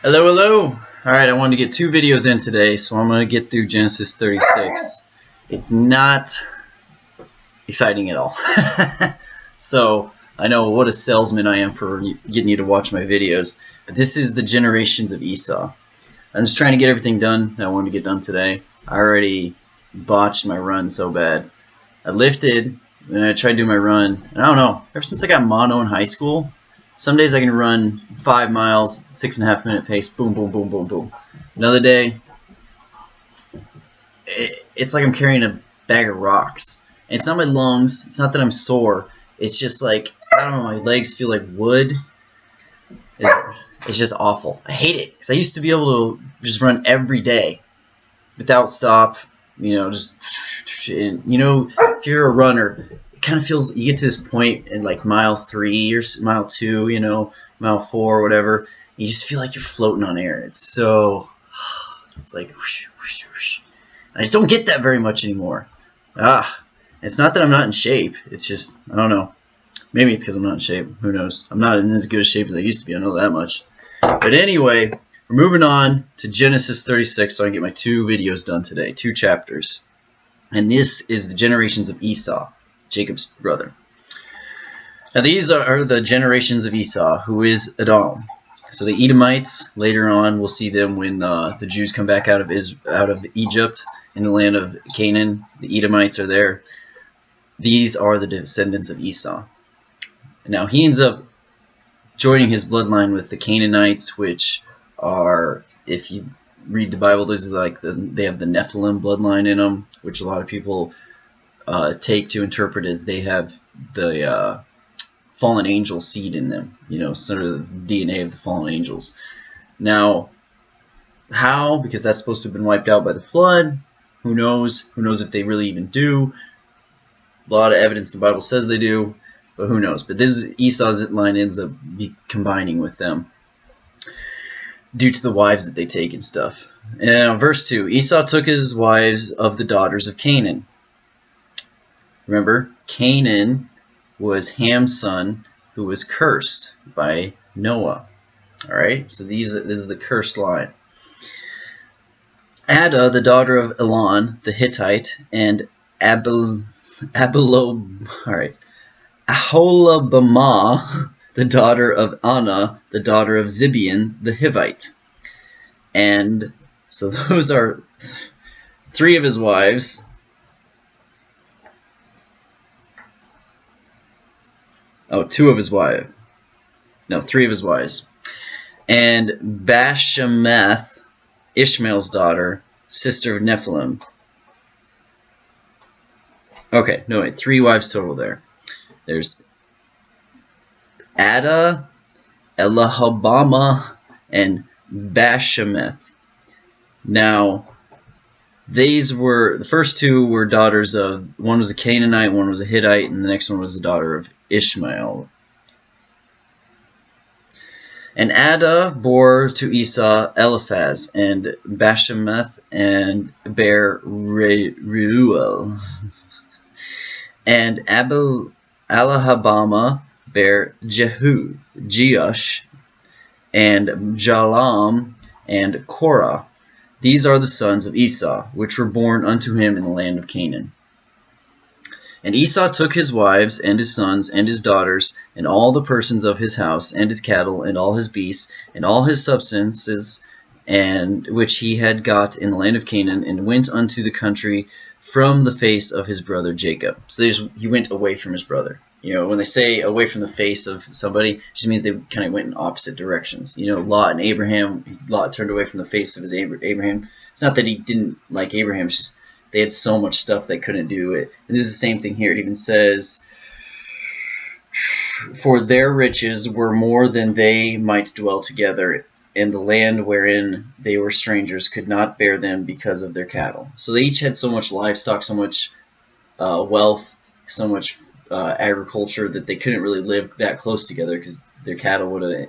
Hello, hello. Alright, I wanted to get 2 videos in today, so I'm going to get through Genesis 36. It's not exciting at all. So, I know what a salesman I am for getting you to watch my videos, but this is the generations of Esau. I'm just trying to get everything done that I wanted to get done today. I already botched my run so bad. I lifted, and I tried doing my run, and I don't know, ever since I got mono in high school, some days I can run 5 miles, 6.5 minute pace, boom, boom, boom, boom, boom. Another day, it's like I'm carrying a bag of rocks. And it's not my lungs, it's not that I'm sore, it's just like, I don't know, my legs feel like wood. It's just awful. I hate it, because I used to be able to just run every day without stop, just, if you're a runner, kind of feels, you get to this point in like mile 3 or mile 2, mile 4 or whatever, you just feel like you're floating on air. It's like whoosh, whoosh, whoosh. I just don't get that very much anymore. It's not that I'm not in shape, it's just, I don't know, maybe it's because I'm not in shape, who knows. I'm not in as good a shape as I used to be, I know that much. But anyway, we're moving on to Genesis 36 so I can get my 2 videos done today, 2 chapters. And this is the generations of Esau, Jacob's brother. Now these are the generations of Esau, who is Edom. So the Edomites, later on, we'll see them when the Jews come back out of Egypt in the land of Canaan. The Edomites are there. These are the descendants of Esau. Now he ends up joining his bloodline with the Canaanites, which are, if you read the Bible, those are like they have the Nephilim bloodline in them, which a lot of people take to interpret as they have the fallen angel seed in them, sort of the DNA of the fallen angels. Now, how? Because that's supposed to have been wiped out by the flood. Who knows? Who knows if they really even do? A lot of evidence the Bible says they do, but who knows? But this is Esau's line ends up combining with them due to the wives that they take and stuff. And verse 2, Esau took his wives of the daughters of Canaan. Remember, Canaan was Ham's son, who was cursed by Noah. Alright, so this is the cursed line. Ada, the daughter of Elon, the Hittite, and Aholabamah, the daughter of Anna, the daughter of Zibeon, the Hivite. And so those are 3 of his wives. Oh, 2 of his wives. No, 3 of his wives. And Bashemath, Ishmael's daughter, sister of Nephilim. Okay, no wait, 3 wives total there. There's Ada, Elahabama, and Bashemath. Now, these were, the first 2 were daughters of, one was a Canaanite, one was a Hittite, and the next one was the daughter of Ishmael. And Ada bore to Esau Eliphaz, and Bashemath, and bare Reuel. And Alahabama bare Jeush, and Jalam, and Korah. These are the sons of Esau, which were born unto him in the land of Canaan. And Esau took his wives, and his sons, and his daughters, and all the persons of his house, and his cattle, and all his beasts, and all his substances, and which he had got in the land of Canaan, and went unto the country from the face of his brother Jacob. So he went away from his brother. When they say away from the face of somebody, it just means they kind of went in opposite directions. Lot and Abraham, Lot turned away from the face of his Abraham. It's not that he didn't like Abraham, it's just they had so much stuff they couldn't do it. And this is the same thing here. It even says, for their riches were more than they might dwell together, and the land wherein they were strangers could not bear them because of their cattle. So they each had so much livestock, so much wealth, so much agriculture that they couldn't really live that close together because their cattle would have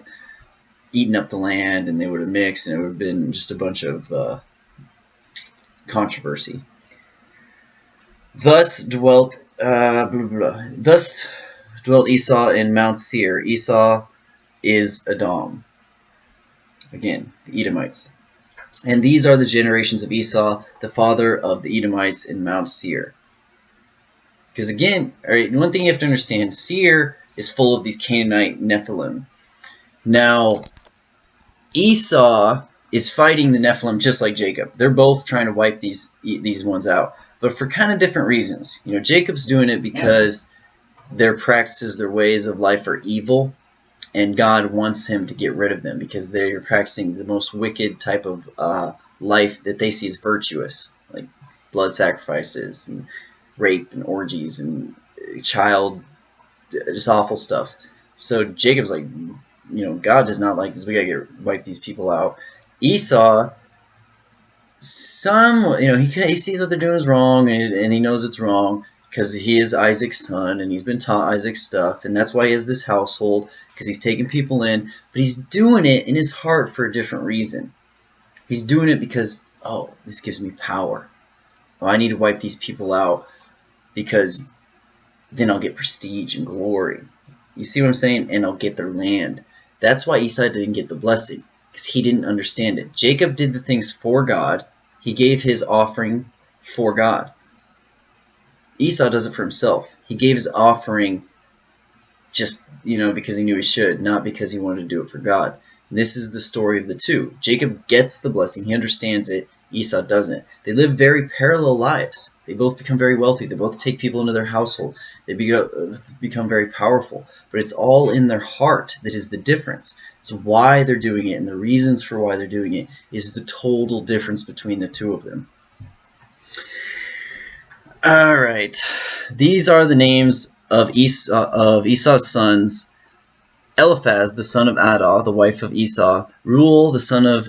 eaten up the land and they would have mixed, and it would have been just a bunch of controversy. Thus dwelt Esau in Mount Seir. Esau is Edom. Again, the Edomites. And these are the generations of Esau, the father of the Edomites in Mount Seir. Because again, all right, one thing you have to understand, Seir is full of these Canaanite Nephilim. Now, Esau is fighting the Nephilim just like Jacob. They're both trying to wipe these ones out, but for kind of different reasons. You know, Jacob's doing it because their practices, their ways of life are evil, and God wants him to get rid of them because they're practicing the most wicked type of life that they see as virtuous, like blood sacrifices and rape and orgies and just awful stuff. So Jacob's like, you know, God does not like this. We gotta wipe these people out. Esau, you know, he sees what they're doing is wrong, and he knows it's wrong because he is Isaac's son, and he's been taught Isaac's stuff, and that's why he has this household, because he's taking people in. But he's doing it in his heart for a different reason. He's doing it because, oh, this gives me power. Oh, I need to wipe these people out because then I'll get prestige and glory. You see what I'm saying? And I'll get their land. That's why Esau didn't get the blessing, because he didn't understand it. Jacob did the things for God. He gave his offering for God. Esau does it for himself. He gave his offering just, you know, because he knew he should, not because he wanted to do it for God. And this is the story of the two. Jacob gets the blessing. He understands it. Esau doesn't. They live very parallel lives. They both become very wealthy. They both take people into their household. They become very powerful. But it's all in their heart that is the difference. It's why they're doing it, and the reasons for why they're doing it is the total difference between the two of them. All right. These are the names of Esau's sons. Eliphaz, the son of Adah, the wife of Esau. Reuel, the son of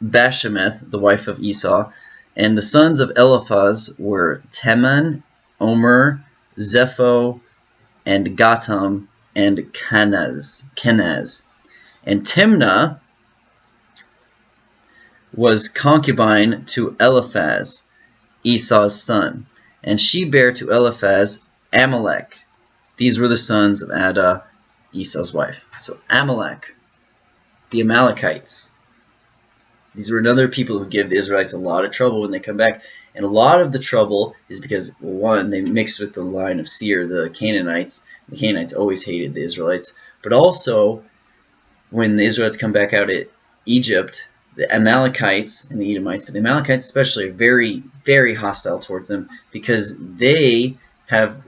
Bashemath, the wife of Esau. And the sons of Eliphaz were Teman, Omer, Zepho, and Gatam, and Kenaz. And Timnah was concubine to Eliphaz, Esau's son. And she bare to Eliphaz Amalek. These were the sons of Adah, Esau's wife. So Amalek, the Amalekites. These were another people who give the Israelites a lot of trouble when they come back. And a lot of the trouble is because, one, they mixed with the line of Seir, the Canaanites. The Canaanites always hated the Israelites. But also, when the Israelites come back out of Egypt, the Amalekites and the Edomites, but the Amalekites especially, are very, very hostile towards them because they have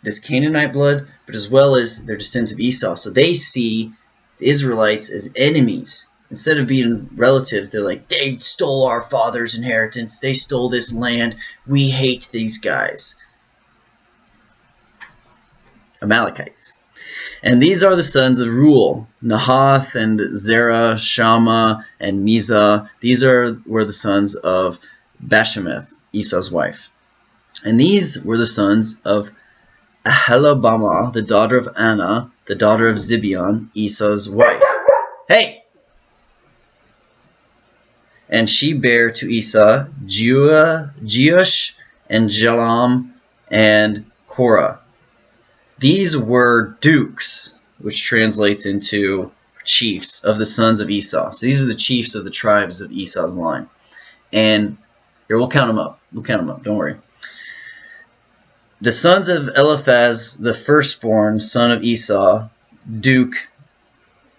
this Canaanite blood, but as well as they're descendants of Esau. So they see the Israelites as enemies. Instead of being relatives, they're like, they stole our father's inheritance. They stole this land. We hate these guys. Amalekites. And these are the sons of Reuel, Nahath and Zerah, Shammah and Mizah. These were the sons of Bashemath, Esau's wife. And these were the sons of Ahalabama, the daughter of Anna, the daughter of Zibeon, Esau's wife. Hey! And she bare to Esau Jeush and Jalam and Korah. These were dukes, which translates into chiefs of the sons of Esau. So these are the chiefs of the tribes of Esau's line. And here, we'll count them up. Don't worry. The sons of Eliphaz, the firstborn son of Esau, Duke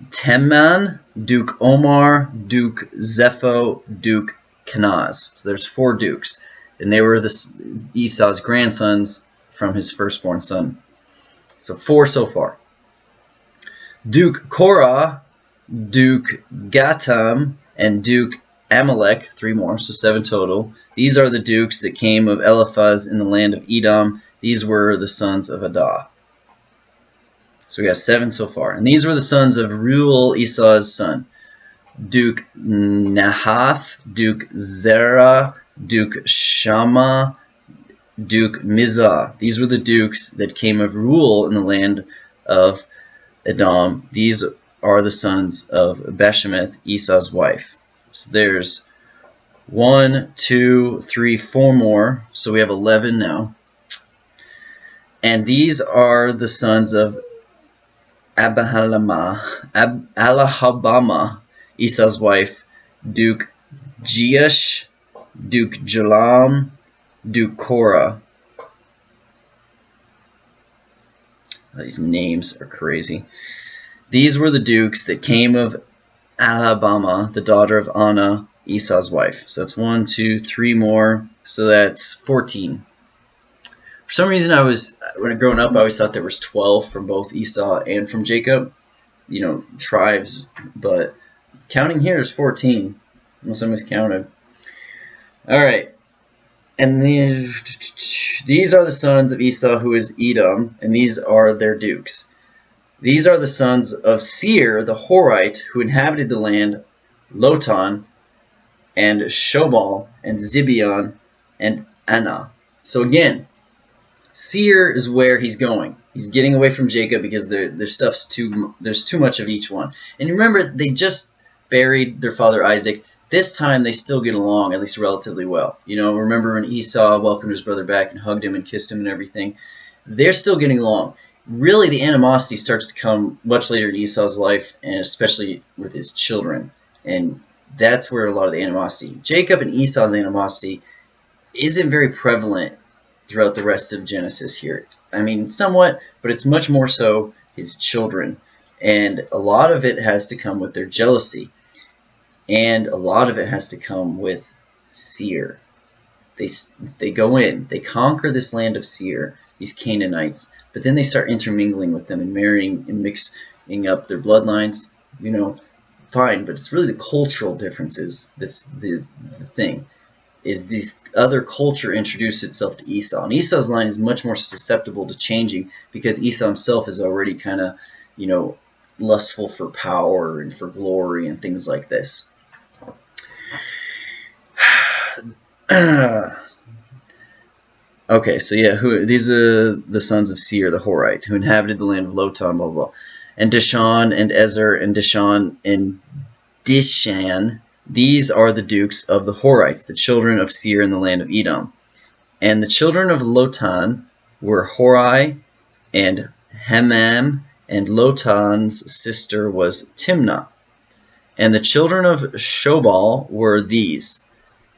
Teman, Duke Omar, Duke Zepho, Duke Kenaz. So there's 4 dukes. And they were Esau's grandsons from his firstborn son. So 4 so far. Duke Korah, Duke Gatam, and Duke Amalek, 3 more, so 7 total. These are the dukes that came of Eliphaz in the land of Edom. These were the sons of Adah. So we got 7 so far. And these were the sons of Reuel, Esau's son. Duke Nahath, Duke Zerah, Duke Shammah, Duke Mizah. These were the dukes that came of Reuel in the land of Edom. These are the sons of Bashemath, Esau's wife. So there's 1, 2, 3, 4 more. So we have 11 now. And these are the sons of Alahabama, Esau's wife, Duke Jeush, Duke Jalam, Duke Korah. These names are crazy. These were the dukes that came of Alahabama, the daughter of Anna, Esau's wife. So that's 1, 2, 3 more. So that's 14. For some reason, when I growing up, I always thought there was 12 from both Esau and from Jacob, tribes. But counting here is 14, unless I miscounted. All right, and these are the sons of Esau, who is Edom, and these are their dukes. These are the sons of Seir, the Horite, who inhabited the land, Lotan, and Shobal, and Zibeon, and Anah. So again, Seir is where he's going. He's getting away from Jacob because there's too much of each one. And remember, they just buried their father Isaac. This time they still get along, at least relatively well. Remember when Esau welcomed his brother back and hugged him and kissed him and everything? They're still getting along. Really, the animosity starts to come much later in Esau's life, and especially with his children. And that's where a lot of the animosity. Jacob and Esau's animosity isn't very prevalent throughout the rest of Genesis here. I mean, somewhat, but it's much more so his children. And a lot of it has to come with their jealousy. And a lot of it has to come with Seir. They go in, they conquer this land of Seir, these Canaanites, but then they start intermingling with them and marrying and mixing up their bloodlines. Fine, but it's really the cultural differences that's the thing. Is this other culture introduced itself to Esau. And Esau's line is much more susceptible to changing because Esau himself is already kind of, lustful for power and for glory and things like this. Okay, so yeah, these are the sons of Seir, the Horite, who inhabited the land of Lotan, blah, blah, blah. And Dishon and Ezer and Dishon and Dishan. These are the dukes of the Horites, the children of Seir in the land of Edom. And the children of Lotan were Hori and Hemam, and Lotan's sister was Timnah. And the children of Shobal were these,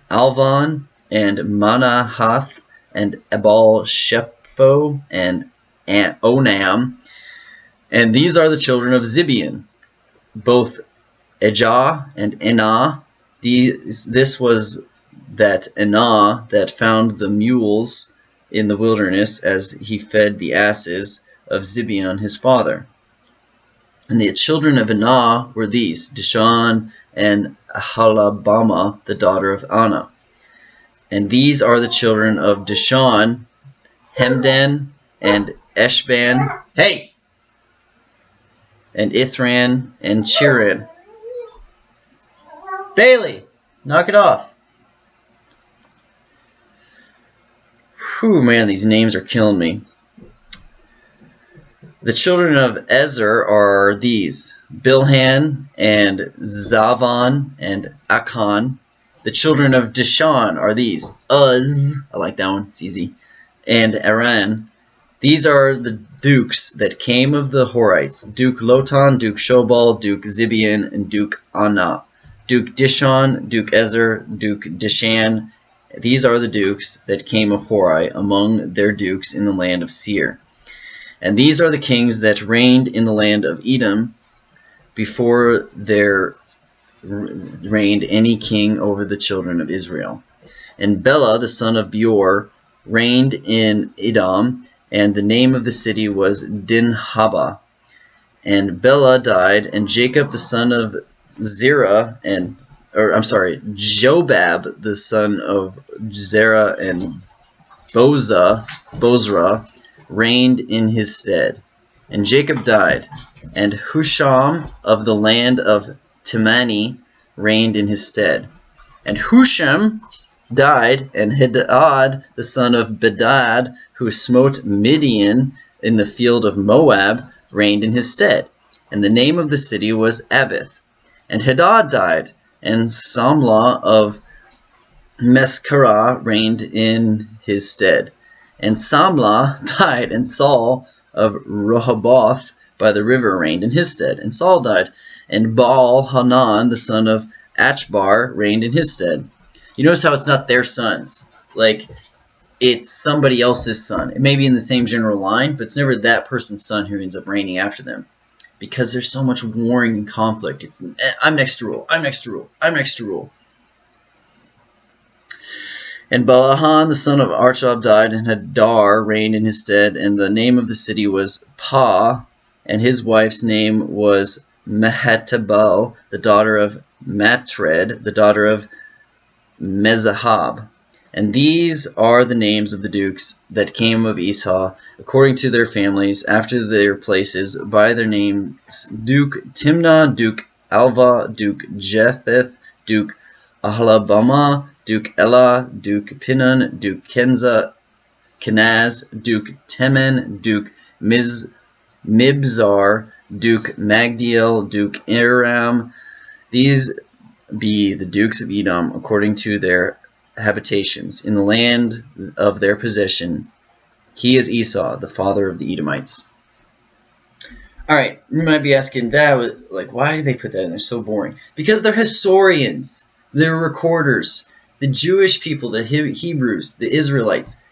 Alvan and Manahath and Ebal Shepho and Onam. And these are the children of Zibeon, both Ejah and Enah. This was that Enah that found the mules in the wilderness as he fed the asses of Zibeon his father. And the children of Enah were these, Dishon and Ahalabama, the daughter of Anah. And these are the children of Dishon, Hemdan and Eshban, and Ithran and Chiran. Bailey, knock it off. Whew, man, these names are killing me. The children of Ezer are these, Bilhan and Zavan and Akan. The children of Dishon are these, Uz, I like that one, it's easy, and Aran. These are the dukes that came of the Horites, Duke Lotan, Duke Shobal, Duke Zibeon, and Duke Anah. Duke Dishon, Duke Ezer, Duke Dishan. These are the dukes that came of Hori among their dukes in the land of Seir. And these are the kings that reigned in the land of Edom before there reigned any king over the children of Israel. And Bela, the son of Beor, reigned in Edom, and the name of the city was Dinhaba. And Bela died, and Jacob, the son of Zerah, Jobab, the son of Zerah and Bozrah, reigned in his stead. And Jacob died, and Husham of the land of Timani reigned in his stead. And Husham died, and Hadad, the son of Bedad, who smote Midian in the field of Moab, reigned in his stead. And the name of the city was Avith. And Hadad died, and Samlah of Meskarah reigned in his stead. And Samlah died, and Saul of Rehoboth by the river reigned in his stead, and Saul died. And Baal-Hanan, the son of Achbar, reigned in his stead. You notice how it's not their sons. Like, it's somebody else's son. It may be in the same general line, but it's never that person's son who ends up reigning after them. Because there's so much warring and conflict. It's, I'm next to rule, I'm next to rule, I'm next to rule. And Balahan, the son of Archab, died, and Hadar reigned in his stead, and the name of the city was Pa, and his wife's name was Mehetabel, the daughter of Matred, the daughter of Mezahab. And these are the names of the dukes that came of Esau, according to their families, after their places, by their names: Duke Timnah, Duke Alva, Duke Jetheth, Duke Ahlabama, Duke Elah, Duke Pinon, Duke Kenaz, Duke Temen, Duke Mibzar, Duke Magdiel, Duke Iram. These be the dukes of Edom, according to their habitations, in the land of their possession. He is Esau, the father of the Edomites. Alright, you might be asking, that like, why did they put that in there? So boring. Because they're historians. They're recorders. The Jewish people, the Hebrews, the Israelites,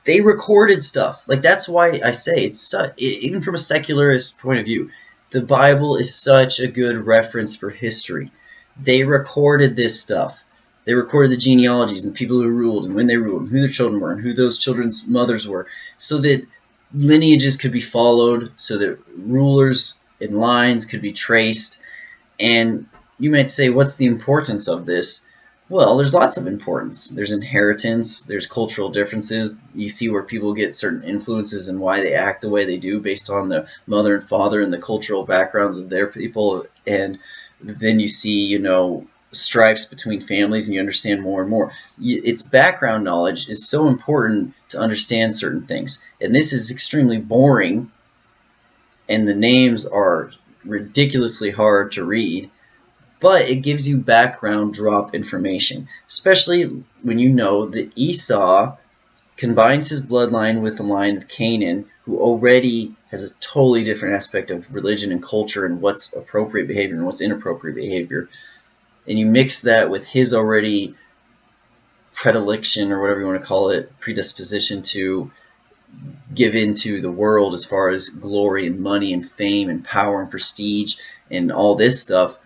they recorded stuff. Like, that's why I say it's even from a secularist point of view, the Bible is such a good reference for history. They recorded this stuff. They recorded the genealogies and the people who ruled and when they ruled and who their children were and who those children's mothers were, so that lineages could be followed, so that rulers and lines could be traced. And you might say, what's the importance of this? Well, there's lots of importance. There's inheritance, there's cultural differences. You see where people get certain influences and why they act the way they do based on the mother and father and the cultural backgrounds of their people. And then you see, you know, strifes between families, and you understand more and more. Its background knowledge is so important to understand certain things. And this is extremely boring, and the names are ridiculously hard to read, but it gives you background drop information, especially when you know that Esau combines his bloodline with the line of Canaan, who already has a totally different aspect of religion and culture and what's appropriate behavior and what's inappropriate behavior. And you mix that with his already predilection, or whatever you want to call it, predisposition to give into the world as far as glory and money and fame and power and prestige and all this stuff.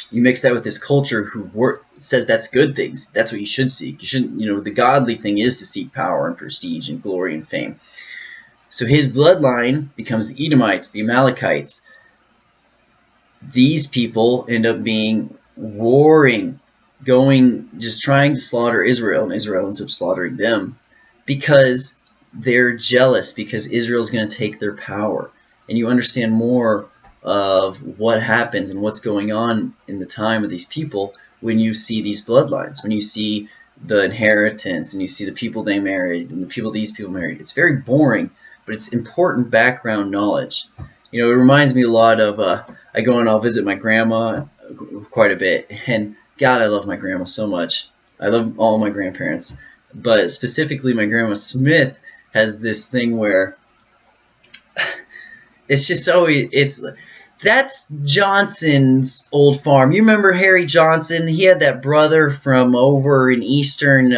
You mix that with this culture who says that's good things. That's what you should seek. You shouldn't, you know, the godly thing is to seek power and prestige and glory and fame. So his bloodline becomes the Edomites, the Amalekites. These people end up being warring, just trying to slaughter Israel, and Israel ends up slaughtering them because they're jealous, because Israel's going to take their power. And you understand more of what happens and what's going on in the time of these people when you see these bloodlines, when you see the inheritance, and you see the people they married and the people these people married. It's very boring, but it's important background knowledge. You know, it reminds me a lot of, I go and I'll visit my grandma quite a bit, and God, I love my grandma so much. I love all my grandparents, but specifically my grandma Smith has this thing where it's just always, that's Johnson's old farm. You remember Harry Johnson? He had that brother from over in eastern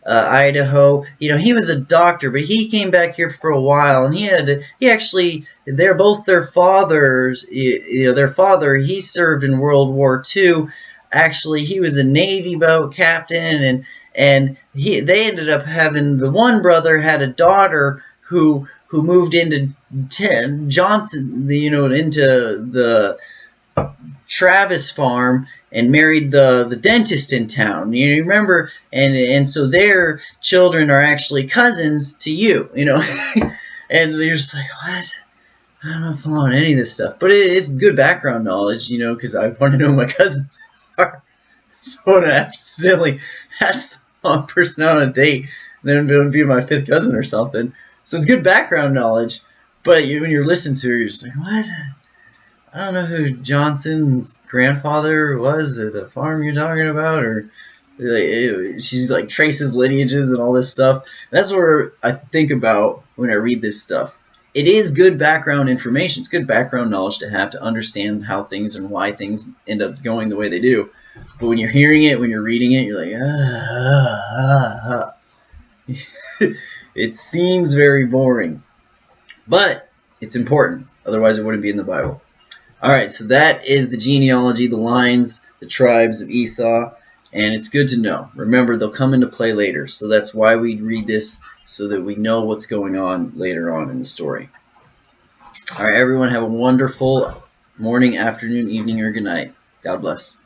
Idaho. You know, he was a doctor, but he came back here for a while, and they're both their fathers. You know, their father, he served in World War II. Actually, he was a Navy boat captain, and they ended up having, the one brother had a daughter who moved into Johnson, into the Travis farm, and married the dentist in town. You remember, and so their children are actually cousins to you. You know, and you're just like, what? I don't know if I'm on any of this stuff, but it's good background knowledge, you know, because I want to know who my cousins are. So I want to accidentally ask the wrong person out on a date, then it would be my fifth cousin or something. So it's good background knowledge, but when you're listening to her, you're just like, what? I don't know who Johnson's grandfather was, or the farm you're talking about, or she's like traces lineages and all this stuff. That's what I think about when I read this stuff. it is good background information. It's good background knowledge to have to understand how things and why things end up going the way they do. But when you're hearing it, when you're reading it, you're like, It seems very boring. But it's important. Otherwise, it wouldn't be in the Bible. Alright, so that is the genealogy, the lines, the tribes of Esau. And it's good to know. Remember, they'll come into play later. So that's why we read this, so that we know what's going on later on in the story. Alright, everyone, have a wonderful morning, afternoon, evening, or good night. God bless.